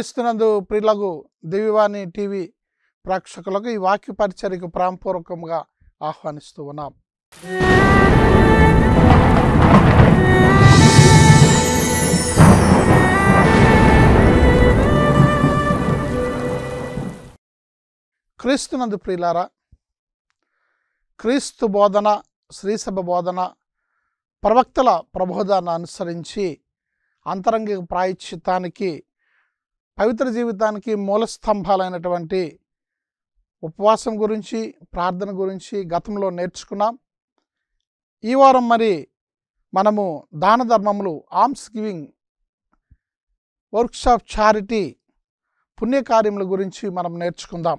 క్రీస్తునందు ప్రియులకు దివ్యవాణి టీవీ ప్రేక్షకులకు ఈ వాక్య పరిచర్యకు ప్రాంపూర్వకంగా ఆహ్వానిస్తూ ఉన్నాం. క్రీస్తునందు ప్రియులారా, క్రీస్తు బోధన, శ్రీసభ బోధన, ప్రవక్తల ప్రబోధాన్ని అనుసరించి అంతరంగిక ప్రాయశ్చిత్తానికి, పవిత్ర జీవితానికి మూల స్తంభాలైనటువంటి ఉపవాసం గురించి, ప్రార్థన గురించి గతంలో నేర్చుకున్నాం. ఈ వారం మరి మనము దాన ధర్మములు, alms giving, works of charity, పుణ్యకార్యముల గురించి మనం నేర్చుకుందాం.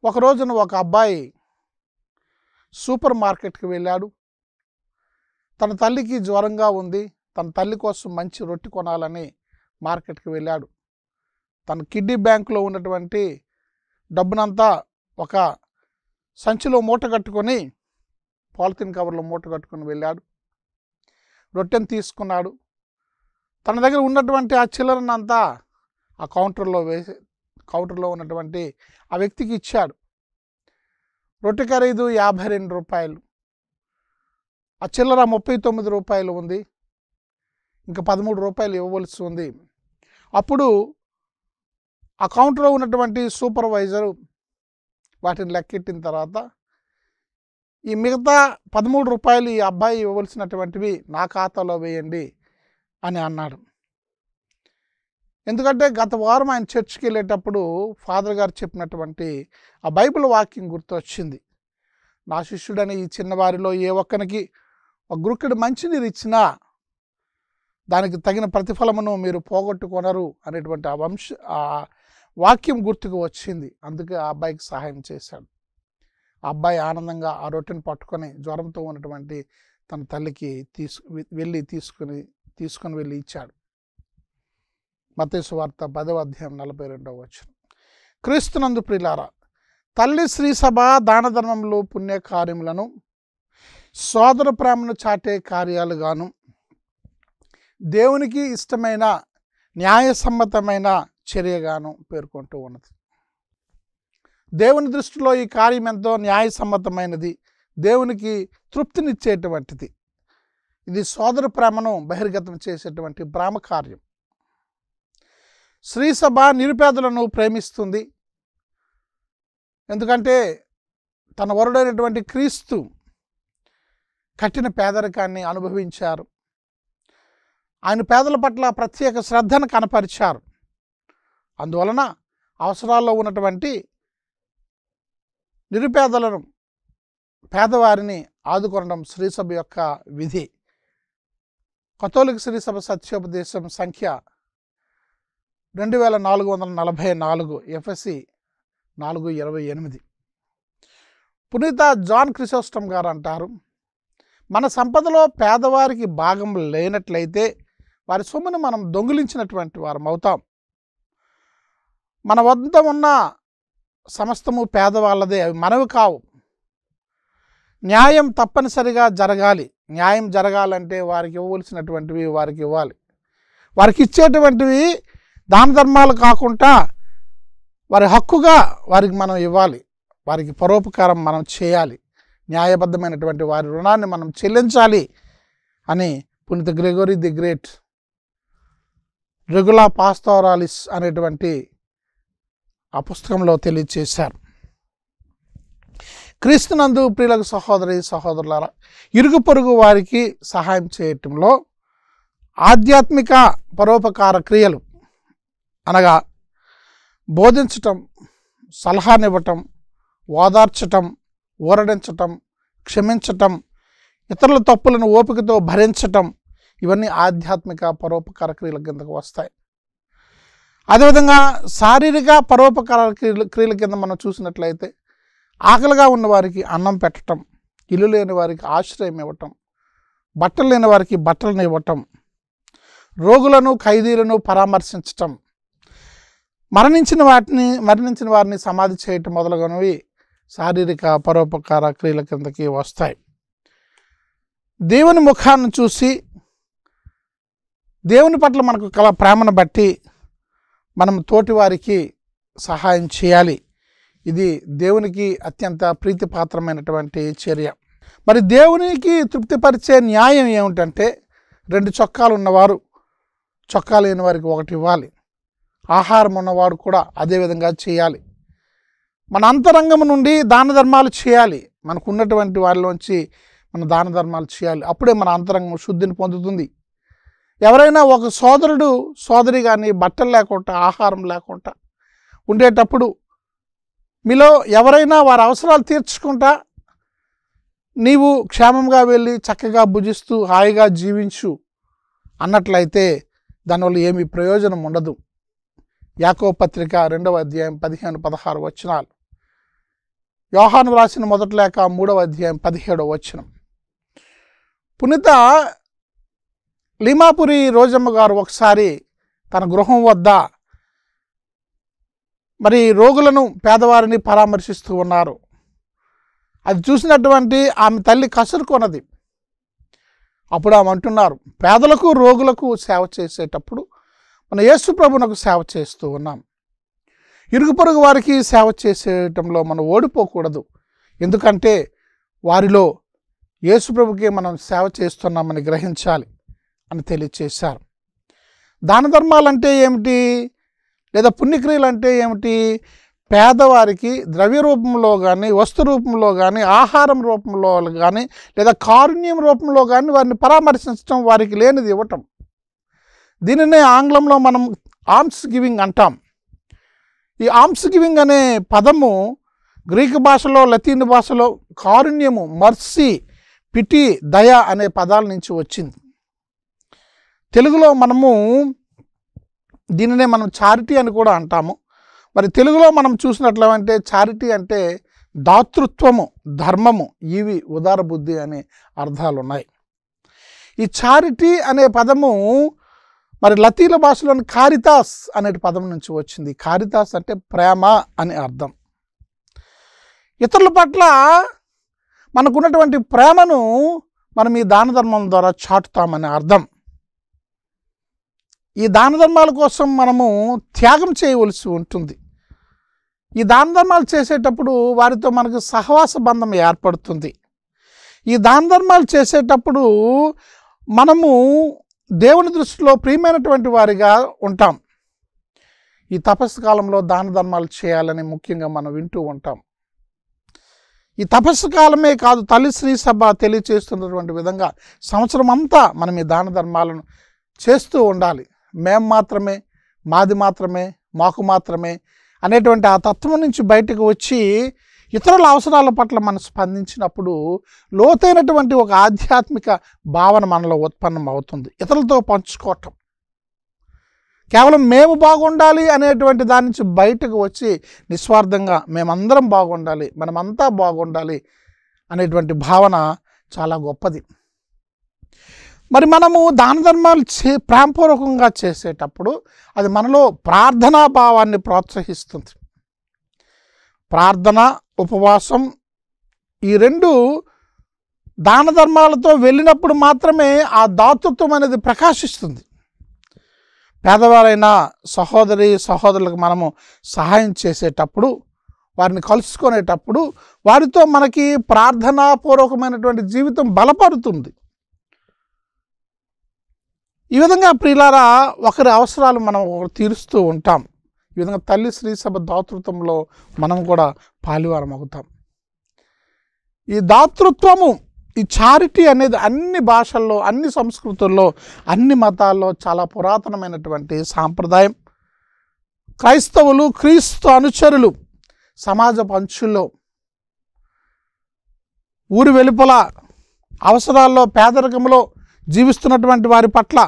ఒక రోజున ఒక అబ్బాయి సూపర్ మార్కెట్కి వెళ్ళాడు. తన తల్లికి జ్వరంగా ఉంది. తన తల్లి కోసం మంచి రొట్టె కొనాలని మార్కెట్కి వెళ్ళాడు. తన కిడ్నీ బ్యాంకులో ఉన్నటువంటి డబ్బునంతా ఒక సంచిలో మూట కట్టుకొని, పాలిథిన్ కవర్లో మూట కట్టుకొని వెళ్ళాడు. రొట్టెను తీసుకున్నాడు. తన దగ్గర ఉన్నటువంటి ఆ చిల్లరనంతా ఆ కౌంటర్లో ఉన్నటువంటి ఆ వ్యక్తికి ఇచ్చాడు. రొట్టె ఖరీదు 52 రూపాయలు. ఆ చిల్లర 39 రూపాయలు ఉంది. ఇంకా 13 రూపాయలు ఇవ్వవలసి ఉంది. అప్పుడు ఆ కౌంటర్లో ఉన్నటువంటి సూపర్వైజరు వాటిని లెక్కెట్టిన తర్వాత, ఈ మిగతా 13 రూపాయలు ఈ అబ్బాయి ఇవ్వవలసినటువంటివి నా ఖాతాలో వేయండి అని అన్నాడు. ఎందుకంటే గత వారం ఆయన చర్చికి వెళ్ళేటప్పుడు ఫాదర్ గారు చెప్పినటువంటి ఆ బైబిల్ వాక్యం గుర్తొచ్చింది. నా శిష్యుడని ఈ చిన్నవారిలో ఏ ఒక్కనికి ఒక గురుకుడు మంచినీరు ఇచ్చినా దానికి తగిన ప్రతిఫలమును మీరు పోగొట్టుకొనరు అనేటువంటి ఆ వాక్యం గుర్తుకు వచ్చింది. అందుకే ఆ అబ్బాయికి సహాయం చేశాడు. ఆ అబ్బాయి ఆనందంగా ఆ రొట్టెను పట్టుకొని జ్వరంతో ఉన్నటువంటి తన తల్లికి తీసుకొని వెళ్ళి ఇచ్చాడు. మత్తయి సువార్త 10వ అధ్యాయం 42వ వచనం. క్రీస్తునందు ప్రియులారా, తల్లి శ్రీసభ దాన ధర్మములు, పుణ్యకార్యములను, సోదర ప్రేమను చాటే కార్యాలుగాను, దేవునికి ఇష్టమైన న్యాయసమ్మతమైన చర్యగాను పేర్కొంటూ ఉన్నది. దేవుని దృష్టిలో ఈ కార్యం ఎంతో న్యాయసమ్మతమైనది, దేవునికి తృప్తినిచ్చేటువంటిది. ఇది సోదర ప్రేమను బహిర్గతం చేసేటువంటి ప్రేమ కార్యం. శ్రీసభ నిరుపేదలను ప్రేమిస్తుంది. ఎందుకంటే తన వరుడైనటువంటి క్రీస్తు కఠిన పేదరికాన్ని అనుభవించారు. ఆయన పేదల పట్ల ప్రత్యేక శ్రద్ధను కనపరిచారు. అందువలన అవసరాల్లో ఉన్నటువంటి నిరుపేదలను, పేదవారిని ఆదుకొనడం శ్రీసభ యొక్క విధి. కథోలిక శ్రీసభ సత్యోపదేశం సంఖ్య 2444, ఎఫ్ఎస్సి 4:28. పునీత జాన్ క్రిసోస్టమ్ గారు అంటారు, మన సంపదలో పేదవారికి భాగం లేనట్లయితే వారి సొమ్మును మనం దొంగిలించినటువంటి వారం అవుతాం. మన వద్ద ఉన్న సమస్తము పేదవాళ్ళదే, అవి మనవి కావు. న్యాయం తప్పనిసరిగా జరగాలి. న్యాయం జరగాలంటే వారికి ఇవ్వవలసినటువంటివి వారికి ఇవ్వాలి. వారికి ఇచ్చేటువంటివి దాన ధర్మాలు కాకుండా వారి హక్కుగా వారికి మనం ఇవ్వాలి. వారికి పరోపకారం మనం చేయాలి. న్యాయబద్ధమైనటువంటి వారి రుణాన్ని మనం చెల్లించాలి అని పునీత గ్రెగరీ ది గ్రేట్ రెగులా పాస్టోరాలిస్ అనేటువంటి ఆ పుస్తకంలో తెలియచేశారు. క్రీస్తునందు ప్రియులకు సహోదరులారా, ఇరుగు పొరుగు వారికి సహాయం చేయటంలో ఆధ్యాత్మిక పరోపకార క్రియలు అనగా బోధించటం, సలహానివ్వటం, ఓదార్చటం, ఊరడించటం, క్షమించటం, ఇతరుల తప్పులను ఓపికతో భరించటం, ఇవన్నీ ఆధ్యాత్మిక పరోపకార క్రియల కిందకు వస్తాయి. అదేవిధంగా శారీరక పరోపకార క్రియల కింద మనం చూసినట్లయితే ఆకలిగా ఉన్న వారికి అన్నం పెట్టడం, ఇల్లు లేని వారికి ఆశ్రయం ఇవ్వటం, బట్టలు లేని వారికి బట్టలను ఇవ్వటం, రోగులను ఖైదీలను పరామర్శించటం, మరణించిన వారిని సమాధి చేయటం మొదలగునవి శారీరక పరోపకార క్రియల కిందకి వస్తాయి. దేవుని ముఖాన్ని చూసి దేవుని పట్ల మనకు కల ప్రేమను బట్టి మనం తోటి వారికి సహాయం చేయాలి. ఇది దేవునికి అత్యంత ప్రీతిపాత్రమైనటువంటి చర్య. మరి దేవునికి తృప్తిపరిచే న్యాయం ఏమిటంటే, 2 చొక్కాలు ఉన్నవారు చొక్కా లేని వారికి 1 ఇవ్వాలి. ఆహారం ఉన్నవాడు కూడా అదేవిధంగా చేయాలి. మన అంతరంగం నుండి దాన ధర్మాలు చేయాలి. మనకు ఉన్నటువంటి వారిలోంచి మన దాన ధర్మాలు చేయాలి. అప్పుడే మన అంతరంగం శుద్ధిని పొందుతుంది. ఎవరైనా ఒక సోదరుడు సోదరి కానీ బట్టలు లేకుండా ఆహారం లేకుండా ఉండేటప్పుడు మీలో ఎవరైనా వారి అవసరాలు తీర్చుకుంటా నీవు క్షేమంగా వెళ్ళి చక్కగా భుజిస్తూ హాయిగా జీవించు అన్నట్లయితే దానివల్ల ఏమీ ప్రయోజనం ఉండదు. యాకోబు పత్రిక 2వ అధ్యాయం 15-16 వచనాలు, యోహాను రాసిన మొదటి లేఖ 3వ అధ్యాయం 17వ వచనం. పునీత లీమాపురి రోజమ్మ గారు ఒకసారి తన గృహం వద్ద మరి రోగులను పేదవారిని పరామర్శిస్తూ ఉన్నారు. అది చూసినటువంటి ఆమె తల్లి కసురుకొన్నది. అప్పుడు ఆమె అంటున్నారు, పేదలకు రోగులకు సేవ చేసేటప్పుడు మన యేసు ప్రభువునకు సేవ చేస్తూ ఉన్నాం. ఇరుగు పొరుగు వారికి సేవ చేసేయటంలో మనం ఓడిపోకూడదు. ఎందుకంటే వారిలో యేసు ప్రభుకే మనం సేవ చేస్తున్నామని గ్రహించాలి అని తెలియచేశారు. దాన ధర్మాలంటే ఏమిటి, లేదా పుణ్యక్రియలు అంటే ఏమిటి? పేదవారికి ద్రవ్య రూపంలో కానీ, వస్తు రూపంలో కానీ, ఆహారం రూపంలో కానీ, లేదా కారుణ్యం రూపంలో కానీ వారిని పరామర్శించడం, వారికి లేనిది ఇవ్వటం. దీనినే ఆంగ్లంలో మనం ఆల్మ్స్ గివింగ్ అంటాం. ఈ ఆల్మ్స్ గివింగ్ అనే పదము గ్రీకు భాషలో, లతీన్ భాషలో కారుణ్యము, మర్సీ, పిటి, దయ అనే పదాల నుంచి వచ్చింది. తెలుగులో మనము దీనినే మనం చారిటీ అని కూడా అంటాము. మరి తెలుగులో మనం చూసినట్లయితే చారిటీ అంటే దాతృత్వము, ధర్మము, ఇవి ఉదార బుద్ధి అనే అర్థాలు ఉన్నాయి. ఈ చారిటీ అనే పదము మరి లతీన్ భాషలోని కారితాస్ అనే పదం నుంచి వచ్చింది. కారితాస్ అంటే ప్రేమ అని అర్థం. ఇతరుల పట్ల మనకున్నటువంటి ప్రేమను మనం ఈ దాన ధర్మం ద్వారా చాటుతామని అర్థం. ఈ దాన ధర్మాల కోసం మనము త్యాగం చేయవలసి ఉంటుంది. ఈ దాన ధర్మాలు చేసేటప్పుడు వారితో మనకు సహవాస బంధం ఏర్పడుతుంది. ఈ దాన ధర్మాలు చేసేటప్పుడు మనము దేవుని దృష్టిలో ప్రియమైనటువంటి వారిగా ఉంటాం. ఈ తపస్సు కాలంలో దాన ధర్మాలు చేయాలని ముఖ్యంగా మనం వింటూ ఉంటాం. ఈ తపస్సు కాలమే కాదు, తల్లి శ్రీ సభ తెలియచేస్తున్నటువంటి విధంగా సంవత్సరం అంతా మనం ఈ దాన ధర్మాలను చేస్తూ ఉండాలి. మేము మాత్రమే, మాది మాత్రమే, మాకు మాత్రమే అనేటువంటి ఆ తత్వం నుంచి బయటకు వచ్చి ఇతరుల అవసరాల పట్ల మనం స్పందించినప్పుడు లోతైనటువంటి ఒక ఆధ్యాత్మిక భావన మనలో ఉత్పన్నం అవుతుంది. ఇతరులతో పంచుకోవటం, కేవలం మేము బాగుండాలి అనేటువంటి దాని నుంచి బయటకు వచ్చి నిస్వార్థంగా మేమందరం బాగుండాలి, మనమంతా బాగుండాలి అనేటువంటి భావన చాలా గొప్పది. మరి మనము దాన ధర్మాలు ప్రేమపూర్వకంగా చేసేటప్పుడు అది మనలో ప్రార్థనా భావాన్ని ప్రోత్సహిస్తుంది. ప్రార్థన, ఉపవాసం ఈ 2 దాన ధర్మాలతో వెళ్ళినప్పుడు మాత్రమే ఆ దాతృత్వం అనేది ప్రకాశిస్తుంది. పేదవారైన సహోదరి సహోదరులకు మనము సహాయం చేసేటప్పుడు, వారిని కలుసుకునేటప్పుడు వారితో మనకి ప్రార్థనాపూర్వకమైనటువంటి జీవితం బలపడుతుంది. ఈ విధంగా ప్రియులారా ఒకరి అవసరాలు మనం తీరుస్తూ ఉంటాం. ఈ విధంగా తల్లి శ్రీ సభ దాతృత్వంలో మనం కూడా పాలువారం అవుతాం. ఈ దాతృత్వము, ఈ చారిటీ అనేది అన్ని భాషల్లో, అన్ని సంస్కృతుల్లో, అన్ని మతాల్లో చాలా పురాతనమైనటువంటి సాంప్రదాయం. క్రైస్తవులు, క్రీస్తు అనుచరులు సమాజ పంచుల్లో, ఊరి వెలుపల అవసరాల్లో, పేదరికంలో జీవిస్తున్నటువంటి వారి పట్ల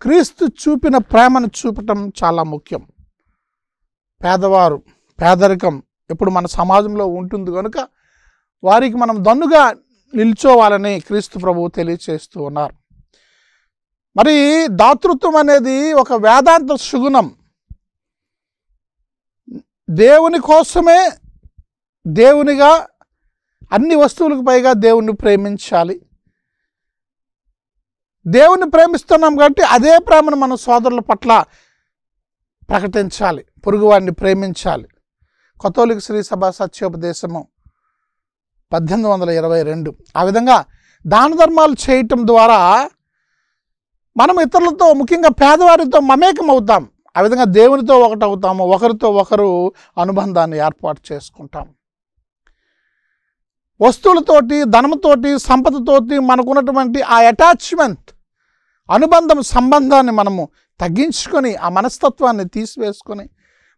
క్రీస్తు చూపిన ప్రేమను చూపటం చాలా ముఖ్యం. పేదవారు, పేదరికం ఎప్పుడు మన సమాజంలో ఉంటుంది కనుక వారికి మనం దన్నుగా నిల్చోవాలని క్రీస్తు ప్రభువు తెలియచేస్తూ ఉన్నారు. మరి దాతృత్వం అనేది ఒక వేదాంత సుగుణం. దేవుని కోసమే దేవునిగా, అన్ని వస్తువులకు పైగా దేవుణ్ణి ప్రేమించాలి. దేవుని ప్రేమిస్తున్నాం కాబట్టి అదే ప్రేమను మన సోదరుల పట్ల ప్రకటించాలి, పొరుగువాడిని ప్రేమించాలి. కథోలిక శ్రీ సభ సత్యోపదేశము 1822. ఆ విధంగా దాన ధర్మాలు చేయటం ద్వారా మనం ఇతరులతో, ముఖ్యంగా పేదవారితో మమేకం అవుతాం. ఆ విధంగా దేవునితో ఒకటవుతాము, ఒకరితో ఒకరు అనుబంధాన్ని ఏర్పాటు చేసుకుంటాం. వస్తువులతోటి, ధనముతోటి, సంపదతోటి మనకున్నటువంటి ఆ అటాచ్మెంట్, అనుబంధం, సంబంధాన్ని మనము తగ్గించుకొని ఆ మనస్తత్వాన్ని తీసివేసుకొని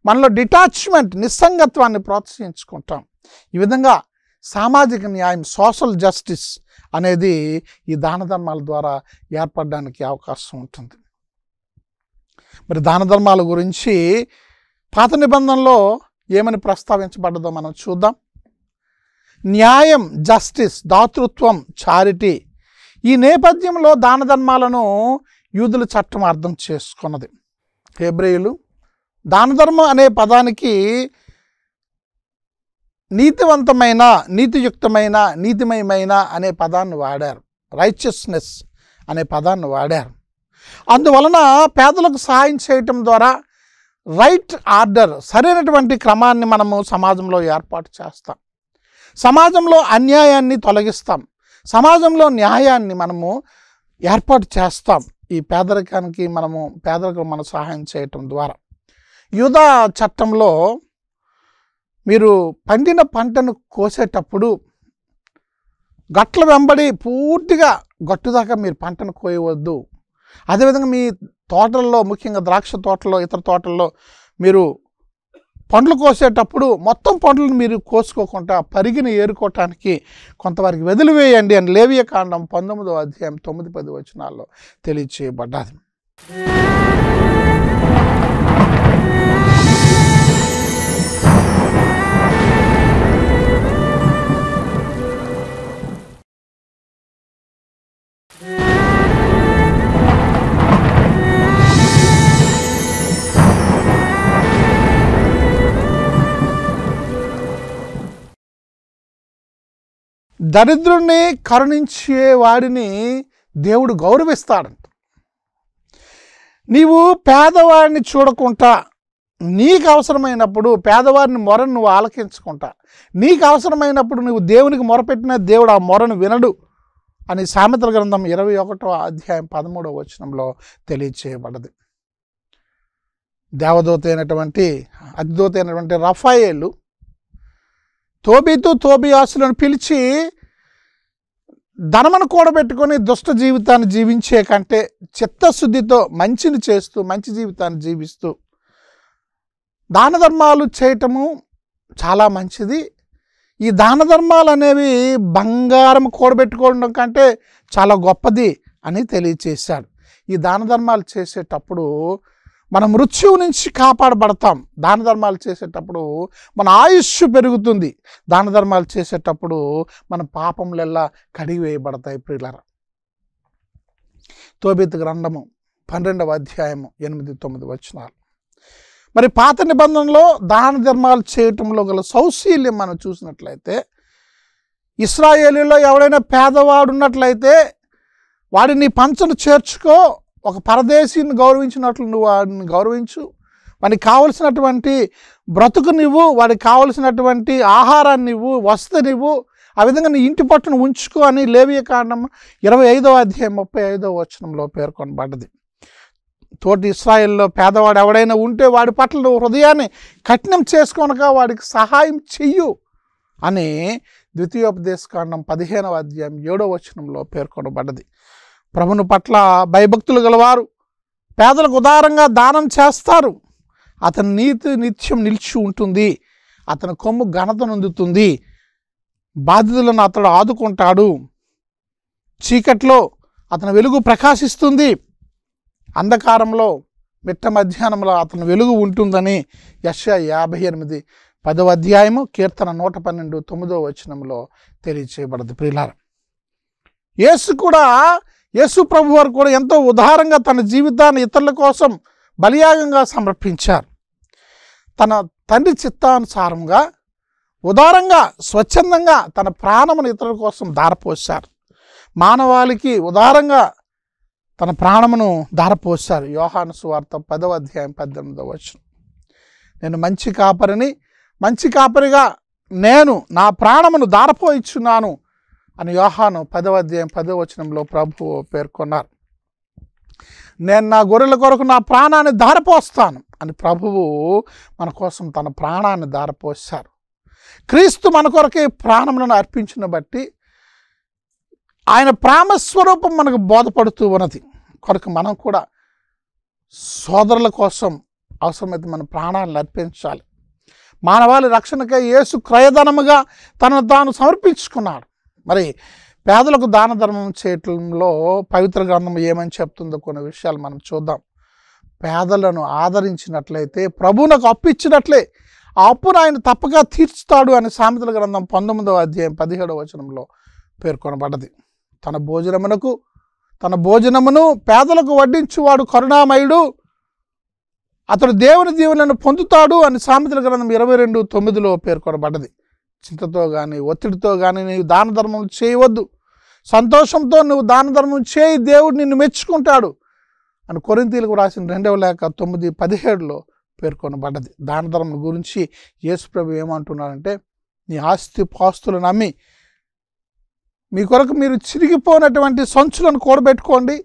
మనలో డిటాచ్మెంట్, నిస్సంగత్వాన్ని ప్రోత్సహించుకుంటాం. ఈ విధంగా సామాజిక న్యాయం, సోషల్ జస్టిస్ అనేది ఈ దాన ధర్మాల ద్వారా ఏర్పడడానికి అవకాశం ఉంటుంది. మరి దాన ధర్మాల గురించి పాత నిబంధనలో ఏమని ప్రస్తావించబడ్డదో మనం చూద్దాం. న్యాయం, జస్టిస్, దాతృత్వం, చారిటీ. ఈ నేపథ్యంలో దాన ధర్మాలను యూదుల చట్టం అర్థం చేసుకున్నది. హెబ్రేయులు దాన ధర్మం అనే పదానికి నీతివంతమైన, నీతియుక్తమైన, నీతిమయమైన అనే పదాన్ని వాడారు. రైచియస్నెస్ అనే పదాన్ని వాడారు. అందువలన పేదలకు సహాయం చేయటం ద్వారా రైట్ ఆర్డర్, సరైనటువంటి క్రమాన్ని మనము సమాజంలో ఏర్పాటు చేస్తాం. సమాజంలో అన్యాయాన్ని తొలగిస్తాం. సమాజంలో న్యాయాన్ని మనము ఏర్పాటు చేస్తాం. ఈ పేదరికానికి మనం సహాయం చేయటం ద్వారా. యూదా చట్టంలో మీరు పండిన పంటను కోసేటప్పుడు గట్ల వెంబడి పూర్తిగా గట్టుదాకా మీరు పంటను కోయవద్దు. అదేవిధంగా మీ తోటల్లో, ముఖ్యంగా ద్రాక్ష తోటల్లో, ఇతర తోటల్లో మీరు పండ్లు కోసేటప్పుడు మొత్తం పండ్లను మీరు కోసుకోకుండా పరిగిని ఏరుకోవటానికి కొంతవరకు వదిలివేయండి అని లేవియకాండం 19వ అధ్యాయం 9-10 వచనాల్లో తెలియచేయబడ్డది. దరిద్రుణ్ణి కరుణించే వాడిని దేవుడు గౌరవిస్తాడంట. నీవు పేదవాడిని చూడకుండా, నీకు అవసరమైనప్పుడు పేదవాడిని మొరను నువ్వు ఆలకించుకుంటా, నీకు అవసరమైనప్పుడు నువ్వు దేవునికి మొరపెట్టిన దేవుడు ఆ మొరను వినడు అని సామెతల గ్రంథం 21వ అధ్యాయం 13వ వచనంలో తెలియచేయబడ్డది. దేవదూత అయినటువంటి, అతిదూత అయినటువంటి రఫాయేలు తోబీతు, తోబియాసులను పిలిచి ధనమును కూడబెట్టుకొని దుష్ట జీవితాన్ని జీవించే కంటే చిత్తశుద్ధితో మంచిని చేస్తూ, మంచి జీవితాన్ని జీవిస్తూ దాన ధర్మాలు చేయటము చాలా మంచిది. ఈ దాన ధర్మాలు అనేవి బంగారం కూడబెట్టుకోవడం కంటే చాలా గొప్పది అని తెలియచేశాడు. ఈ దాన ధర్మాలు చేసేటప్పుడు మనం మృత్యువు నుంచి కాపాడబడతాం. దాన ధర్మాలు చేసేటప్పుడు మన ఆయుష్ పెరుగుతుంది. దాన ధర్మాలు చేసేటప్పుడు మన పాపములెల్లా కడిగివేయబడతాయి. ప్రియులారా, తోబీతు గ్రంథము 12వ అధ్యాయము 8-9 వచనాలు. మరి పాత నిబంధనలో దాన ధర్మాలు చేయటంలో గల సౌశీల్యం మనం చూసినట్లయితే, ఇశ్రాయేలీలో ఎవడైనా పేదవాడు ఉన్నట్లయితే వాడిని పంచను చేర్చుకో, ఒక పరదేశీని గౌరవించినట్లు నువ్వు వాడిని గౌరవించు, వాడికి కావలసినటువంటి బ్రతుకునివ్వు, వాడికి కావలసినటువంటి ఆహారాన్ని ఇవ్వు, వసతినివ్వు, ఆ విధంగా నీ ఇంటి పట్టును ఉంచుకో అని లేవియకాండం 25వ అధ్యాయం 35వ వచనంలో పేర్కొనబడ్డది. తోటి ఇశ్రాయేల్లో పేదవాడు ఎవడైనా ఉంటే వాడి పట్ల నువ్వు హృదయాన్ని కఠినం చేసుకోనక వాడికి సహాయం చెయ్యు అని ద్వితీయోపదేశకాండం 15వ అధ్యాయం 7వ వచనంలో పేర్కొనబడ్డది. ప్రభుని పట్ల భయభక్తులు గలవారు పేదలకు ఉదారంగా దానం చేస్తారు. అతని నీతి నిత్యం నిలిచి ఉంటుంది. అతని కొమ్ము ఘనత నొందుతుంది. బాధితులను అతడు ఆదుకుంటాడు. చీకట్లో అతని వెలుగు ప్రకాశిస్తుంది. అంధకారంలో మిట్ట మధ్యాహ్నంలో అతని వెలుగు ఉంటుందని యెషయా 58:10వ అధ్యాయము, కీర్తన 112 9వ వచనంలో తెలియచేయబడదు. ప్రియులారా, యేసు ప్రభు వారు కూడా ఎంతో ఉదారంగా తన జీవితాన్ని ఇతరుల కోసం బలియాగంగా సమర్పించారు. తన తండ్రి చిత్తానుసారంగా ఉదారంగా, స్వచ్ఛందంగా తన ప్రాణమును ఇతరుల కోసం ధారపోశారు. మానవాళికి ఉదారంగా తన ప్రాణమును ధారపోశారు. యోహాను సువార్త 10వ అధ్యాయం 18వ వచనం. నేను మంచి కాపరిని, మంచి కాపరిగా నేను నా ప్రాణమును దారపోయిచున్నాను అని యోహాను 10వ అధ్యాయం 10వ వచనంలో ప్రభువు పేర్కొన్నారు. నేను నా గొర్రెల కొరకు నా ప్రాణాన్ని ధారపోస్తాను అని ప్రభువు మన కోసం తన ప్రాణాన్ని ధారపోశారు. క్రీస్తు మన కొరకే ప్రాణములను అర్పించిన బట్టి ఆయన ప్రేమస్వరూపం మనకు బోధపడుతూ ఉన్నది. కొరకు మనం కూడా సోదరుల కోసం అవసరమైతే మన ప్రాణాలను అర్పించాలి. మానవాళి రక్షణకై యేసు క్రయధనముగా తనను తాను సమర్పించుకున్నాడు. మరి పేదలకు దాన ధర్మం చేయటంలో పవిత్ర గ్రంథం ఏమని చెప్తుందో కొన్ని విషయాలు మనం చూద్దాం. పేదలను ఆదరించినట్లయితే ప్రభువునకు అప్పు ఇచ్చినట్లే ఆ అప్పును ఆయన తప్పగా తీర్చుతాడు అని సామెతల గ్రంథం 19వ అధ్యాయం 17వ వచనంలో పేర్కొనబడ్డది. తన భోజనమును పేదలకు వడ్డించువాడు కరుణామయుడు, అతడు దేవుని దీవెనలను పొందుతాడు అని సామెతల గ్రంథం 22:9లో పేర్కొనబడ్డది. చింతతో కానీ ఒత్తిడితో కానీ నీవు దాన ధర్మం చేయవద్దు, సంతోషంతో నువ్వు దాన ధర్మం చేయి, దేవుడు నిన్ను మెచ్చుకుంటాడు అని కొరింథీయులకు రాసిన 2వ లేఖ 9:17లో పేర్కొనబడ్డది. దాన ధర్మం గురించి యేసు ప్రభు ఏమంటున్నాడంటే, నీ పాస్తులను అమ్మి మీ కొరకు మీరు చిరిగిపోయినటువంటి సంచులను కూడబెట్టుకోండి,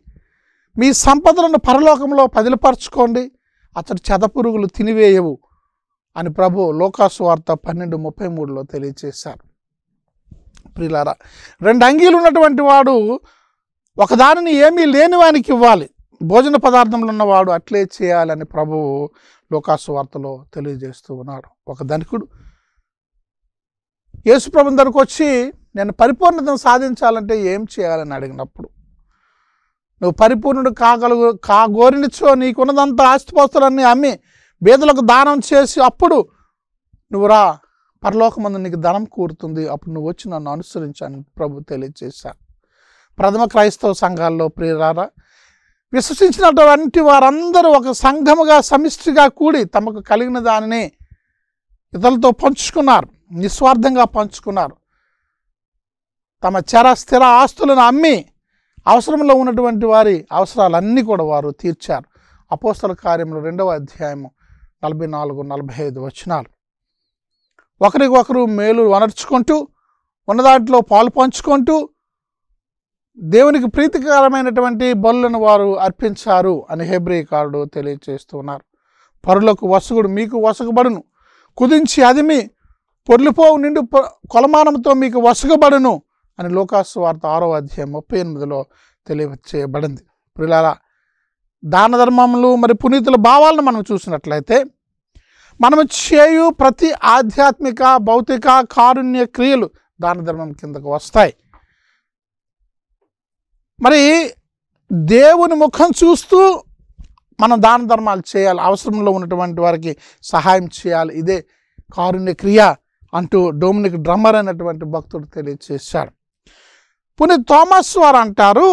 మీ సంపదలను పరలోకంలో పదిలపరచుకోండి, అతడు చెదపురుగులు తినివేయవు అని ప్రభు లోకాసు వార్త 12:33లో తెలియచేశారు. ప్రియులారా, 2 అంగీలు ఉన్నటువంటి వాడు ఒకదానిని ఏమీ లేని వానికి ఇవ్వాలి, భోజన పదార్థంలో ఉన్నవాడు అట్లే చేయాలని ప్రభువు లోకాసు వార్తలో తెలియజేస్తూ ఉన్నాడు. ఒక ధనికుడు యేసు ప్రభు దగ్గరకు వచ్చి నేను పరిపూర్ణతను సాధించాలంటే ఏం చేయాలని అడిగినప్పుడు, నువ్వు పరిపూర్ణుడు కాగోరినిచో నీకున్నదంతా ఆస్తిపాస్తులన్నీ అమ్మి బీదలకు దానం చేసి అప్పుడు నువ్వు రా, పరలోకమందు నీకు ధనం కూరుతుంది, అప్పుడు నువ్వు వచ్చి నన్ను అనుసరించాను ప్రభు తెలియజేశారు. ప్రథమ క్రైస్తవ సంఘాల్లో ప్రియులారా, విశ్వసించినటువంటి వారందరూ ఒక సంఘముగా సమిష్టిగా కూడి తమకు కలిగిన దానిని ఇతరులతో పంచుకున్నారు, నిస్వార్థంగా పంచుకున్నారు. తమ స్థిర ఆస్తులను అమ్మి అవసరంలో ఉన్నటువంటి వారి అవసరాలన్నీ కూడా వారు తీర్చారు. అపోస్తల కార్యములు 2వ అధ్యాయము 44-45 వచనాలు. ఒకరికొకరు మేలు వనర్చుకుంటూ ఉన్న దాంట్లో పాలు పంచుకుంటూ దేవునికి ప్రీతికరమైనటువంటి బలులను వారు అర్పించారు అని హెబ్రీకారుడు తెలియజేస్తున్నారు. పరులకు వసగుడు మీకు వసగబడును, కుదించి అదిమి పొర్లిపోవు నిండు కొలమానంతో మీకు వసగబడును అని లోకాసు వార్త 6వ అధ్యాయం 38లో తెలియచేయబడింది. ప్రియులారా, దాన ధర్మములు మరి పునీతుల భావాలను మనం చూసినట్లయితే మనము చేయు ప్రతి ఆధ్యాత్మిక భౌతిక కారుణ్య క్రియలు దాన ధర్మం కిందకు వస్తాయి. మరి దేవుని ముఖం చూస్తూ మనం దాన ధర్మాలు చేయాలి, అవసరంలో ఉన్నటువంటి వారికి సహాయం చేయాలి, ఇదే కారుణ్య క్రియ అంటూ డొమినిక్ డ్రమ్మర్ అనేటువంటి భక్తుడు తెలియచేశాడు. పునీత్ థామస్ వారు అంటారు,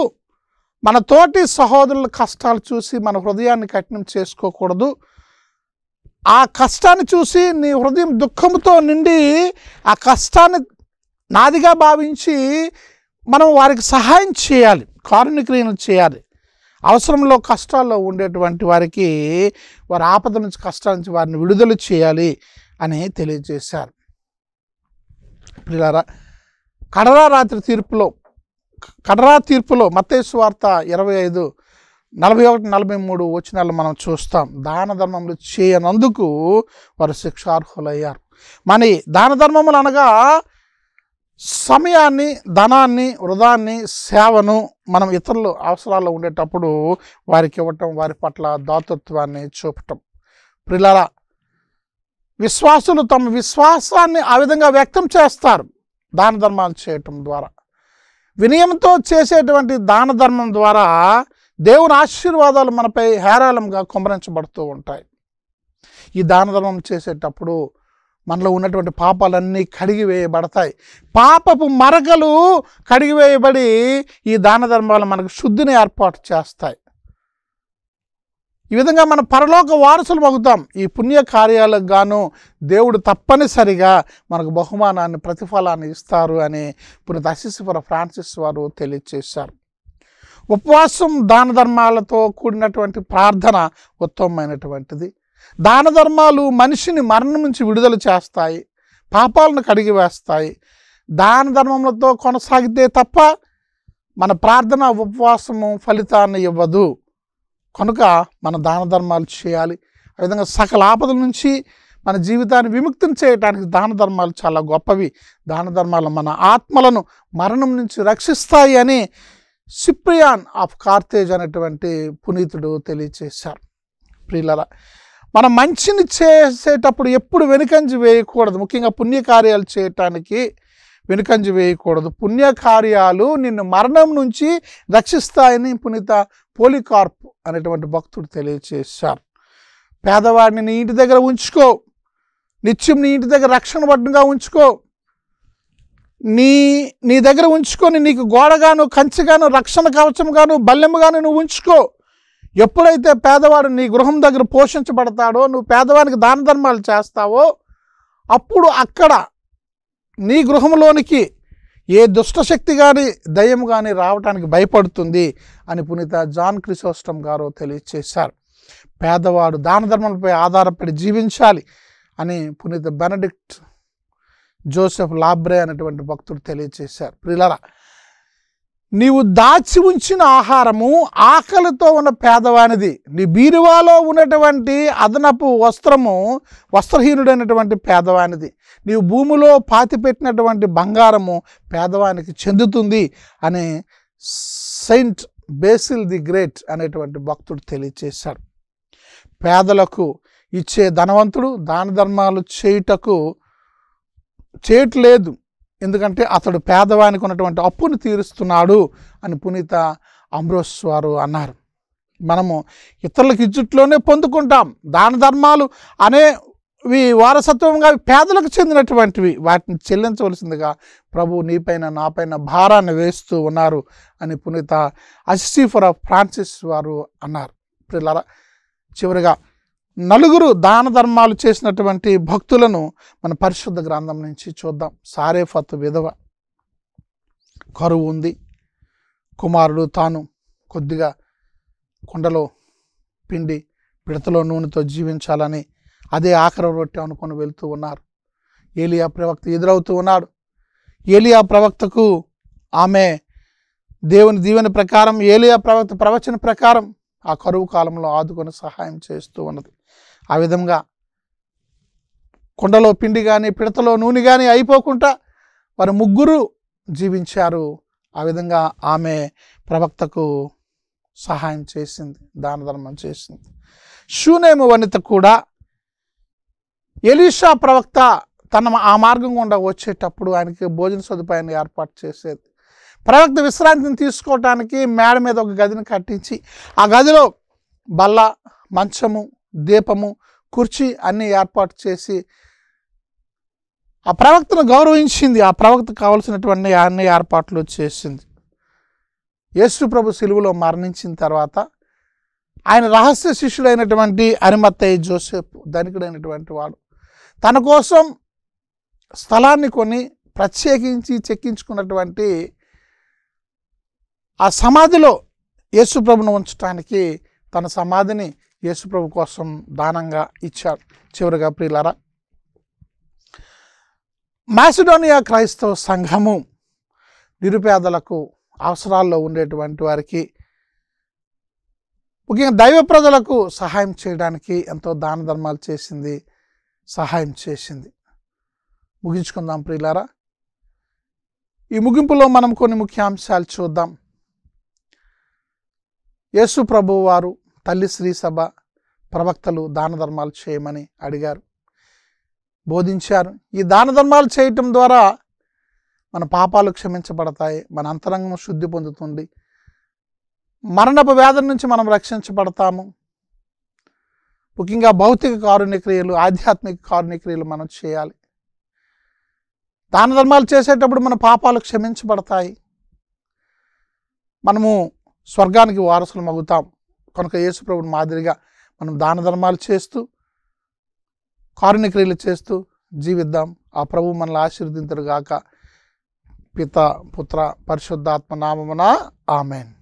మన తోటి సహోదరుల కష్టాలు చూసి మన హృదయాన్ని కఠినం చేసుకోకూడదు, ఆ కష్టాన్ని చూసి నీ హృదయం దుఃఖంతో నిండి ఆ కష్టాన్ని నాదిగా భావించి మనం వారికి సహాయం చేయాలి, కారుణ్య క్రియలు చేయాలి. అవసరంలో కష్టాల్లో ఉండేటువంటి వారికి వారి ఆపద నుంచి కష్టాల నుంచి వారిని విడుదల చేయాలి అని తెలియజేశారు. ప్రియులారా, కడరా తీర్పులో మత్తయి సువార్త 25:41-43 వచనాలు మనం చూస్తాం. దాన ధర్మములు చేయనందుకు వారు శిక్షార్హులయ్యారు. మరి దాన ధర్మములు అనగా సమయాన్ని, ధనాన్ని, వృధాన్ని, సేవను మనం ఇతరులు అవసరాల్లో ఉండేటప్పుడు వారికి ఇవ్వటం, వారి పట్ల దాతృత్వాన్ని చూపటం. ప్రియులారా, విశ్వాసులు తమ విశ్వాసాన్ని ఆ విధంగా వ్యక్తం చేస్తారు దాన ధర్మాలు చేయటం ద్వారా. వినయంతో చేసేటువంటి దాన ధర్మం ద్వారా దేవుని ఆశీర్వాదాలు మనపై హేరాళంగా కుమ్మరించబడుతూ ఉంటాయి. ఈ దాన ధర్మం చేసేటప్పుడు మనలో ఉన్నటువంటి పాపాలన్నీ కడిగివేయబడతాయి. పాపపు మరకలు కడిగివేయబడి ఈ దాన ధర్మాలు మనకు శుద్ధిని ఏర్పాటు చేస్తాయి. ఈ విధంగా మనం పరలోక వారసులు అవుతాం. ఈ పుణ్య కార్యాలకు గాను దేవుడు తప్పనిసరిగా మనకు బహుమానాన్ని, ప్రతిఫలాన్ని ఇస్తారు అని పునీత అసిసిపుర ఫ్రాన్సిస్ వారు తెలియచేశారు. ఉపవాసం, దాన ధర్మాలతో కూడినటువంటి ప్రార్థన ఉత్తమమైనటువంటిది. దాన ధర్మాలు మనిషిని మరణం నుంచి విడుదల చేస్తాయి, పాపాలను కడిగి వేస్తాయి. దాన ధర్మములతో కొనసాగితే తప్ప మన ప్రార్థన ఉపవాసము ఫలితాన్ని ఇవ్వదు. కనుక మన దాన ధర్మాలు చేయాలి. ఆ విధంగా సకల ఆపదల నుంచి మన జీవితాన్ని విముక్తిని చేయడానికి దాన ధర్మాలు చాలా గొప్పవి. దాన ధర్మాలు మన ఆత్మలను మరణం నుంచి రక్షిస్తాయి అని సిప్రియాన్ ఆఫ్ కార్తేజ్ అనేటువంటి పునీతుడు తెలియచేశారు. ప్రియులారా, మనం మంచిని చేసేటప్పుడు ఎప్పుడు వెనుకంజ వేయకూడదు. ముఖ్యంగా పుణ్యకార్యాలు చేయటానికి వెనుకంజ వేయకూడదు. పుణ్యకార్యాలు నిన్ను మరణం నుంచి రక్షిస్తాయని పునీత పోలికార్ప్ అనేటువంటి భక్తుడు తెలియచేశారు. పేదవాడిని నీ ఇంటి దగ్గర ఉంచుకో, నిత్యం నీ ఇంటి దగ్గర రక్షణ భద్రంగా ఉంచుకో. నీ దగ్గర ఉంచుకొని నీకు గోడగాను, కంచెగాను, రక్షణ కవచముగాను, బల్లెముగాను నువ్వు ఉంచుకో. ఎప్పుడైతే పేదవాడు నీ గృహం దగ్గర పోషించబడతాడో, నువ్వు పేదవానికి దాన ధర్మాలు చేస్తావో, అప్పుడు అక్కడ నీ గృహంలోనికి ఏ దుష్టశక్తి కానీ దయ్యం కానీ రావటానికి భయపడుతుంది అని పునీత జాన్ క్రిసోస్టమ్ గారు తెలియచేశారు. పేదవాడు దాన ధర్మాలపై ఆధారపడి జీవించాలి అని పునీత బెనడిక్ట్ జోసెఫ్ లాబ్రే అనేటువంటి భక్తుడు తెలియచేశారు. ప్రియులారా, నీవు దాచి ఉంచిన ఆహారము ఆకలితో ఉన్న పేదవానిది. నీ బీరువాలో ఉన్నటువంటి అదనపు వస్త్రహీనుడైనటువంటి పేదవానిది. నీవు భూమిలో పాతిపెట్టినటువంటి బంగారము పేదవానికి చెందుతుంది అని సెయింట్ బేసిల్ ది గ్రేట్ అనేటువంటి భక్తుడు తెలియచేశాడు. పేదలకు ఇచ్చే ధనవంతుడు దాన ధర్మాలు చేయట్లేదు, ఎందుకంటే అతడు పేదవానికి ఉన్నటువంటి అప్పును తీరుస్తున్నాడు అని పునీత అంబ్రోస్ వారు అన్నారు. మనము ఇతరులకు ఇచ్చుట్లోనే పొందుకుంటాం. దాన ధర్మాలు అనేవి వారసత్వంగా పేదలకు చెందినటువంటివి, వాటిని చెల్లించవలసిందిగా ప్రభు నీపైన నాపైన భారాన్ని వేస్తూ ఉన్నారు అని పునీత అసిసిఫర్ ఆఫ్ ఫ్రాన్సిస్ వారు అన్నారు. పిల్లల చివరిగా నలుగురు దాన ధర్మాలు చేసినటువంటి భక్తులను మన పరిశుద్ధ గ్రంథం నుంచి చూద్దాం. సారేఫత్ విధవ, కరువు ఉంది, కుమారుడు తాను కొద్దిగా కుండలో పిండి పిడతలో నూనెతో జీవించాలని అదే ఆఖరి రొట్టె అనుకొని వెళ్తూ ఉన్నారు. ఏలియా ప్రవక్త ఎదురవుతూ ఉన్నాడు. ఏలియా ప్రవక్తకు ఆమె దేవుని దీవెన ప్రకారం, ఏలియా ప్రవక్త ప్రవచన ప్రకారం ఆ కరువు కాలంలో ఆదుకొని సహాయం చేస్తూ ఉన్నది. ఆ విధంగా కుండలో పిండి కానీ పిడతలో నూనె కానీ అయిపోకుండా వారు ముగ్గురు జీవించారు. ఆ విధంగా ఆమె ప్రవక్తకు సహాయం చేసింది, దాన ధర్మం చేసింది. షూనేము వనిత కూడా ఎలీషా ప్రవక్త ఆ మార్గం గుండా వచ్చేటప్పుడు ఆయనకి భోజన సదుపాయాన్ని ఏర్పాటు చేసేది. ప్రవక్త విశ్రాంతిని తీసుకోవటానికి మేడ మీద ఒక గదిని కట్టించి ఆ గదిలో బల్ల, మంచము, దీపము, కుర్చీ అన్నీ ఏర్పాటు చేసి ఆ ప్రవక్తను గౌరవించింది. ఆ ప్రవక్తకు కావలసినటువంటి అన్ని ఏర్పాట్లు చేసింది. యేసు ప్రభు సిలువలో మరణించిన తర్వాత ఆయన రహస్య శిష్యుడైనటువంటి అరిమత్తయి జోసెఫ్, ధనికుడైనటువంటి వాడు, తన కోసం స్థలాన్ని కొని ప్రత్యేకించి చెక్కించుకున్నటువంటి ఆ సమాధిలో యేసుప్రభును ఉంచడానికి తన సమాధిని యేసుప్రభు కోసం దానంగా ఇచ్చాడు. చివరిగా ప్రియులారా, మాసిడోనియా క్రైస్తవ సంఘము నిరుపేదలకు, అవసరాల్లో ఉండేటువంటి వారికి, ముఖ్యంగా దైవ ప్రజలకు సహాయం చేయడానికి ఎంతో దాన ధర్మాలు చేసింది, సహాయం చేసింది. ముగించుకుందాం ప్రియులారా. ఈ ముగింపులో మనం కొన్ని ముఖ్యాంశాలు చూద్దాం. యేసు ప్రభువు వారు, తల్లి శ్రీ సభ, ప్రవక్తలు దాన ధర్మాలు చేయమని అడిగారు, బోధించారు. ఈ దాన ధర్మాలు చేయటం ద్వారా మన పాపాలు క్షమించబడతాయి, మన అంతరంగం శుద్ధి పొందుతుంది, మరణపు వ్యాధుల నుంచి మనం రక్షించబడతాము. ముఖ్యంగా భౌతిక కారుణ్య క్రియలు, ఆధ్యాత్మిక కారుణ్య క్రియలు మనం చేయాలి. దాన ధర్మాలు చేసేటప్పుడు మన పాపాలు క్షమించబడతాయి, మనము స్వర్గానికి వారసులం అవుతాం. కనుక యేసు ప్రభువుని మాదిరిగా మనం దాన ధర్మాలు చేస్తూ, కారుణ్య క్రియలు చేస్తూ జీవిద్దాం. ఆ ప్రభువు మనల్ని ఆశీర్వదించును గాక. పిత, పుత్ర, పరిశుద్ధాత్మ నామమున ఆమేన్.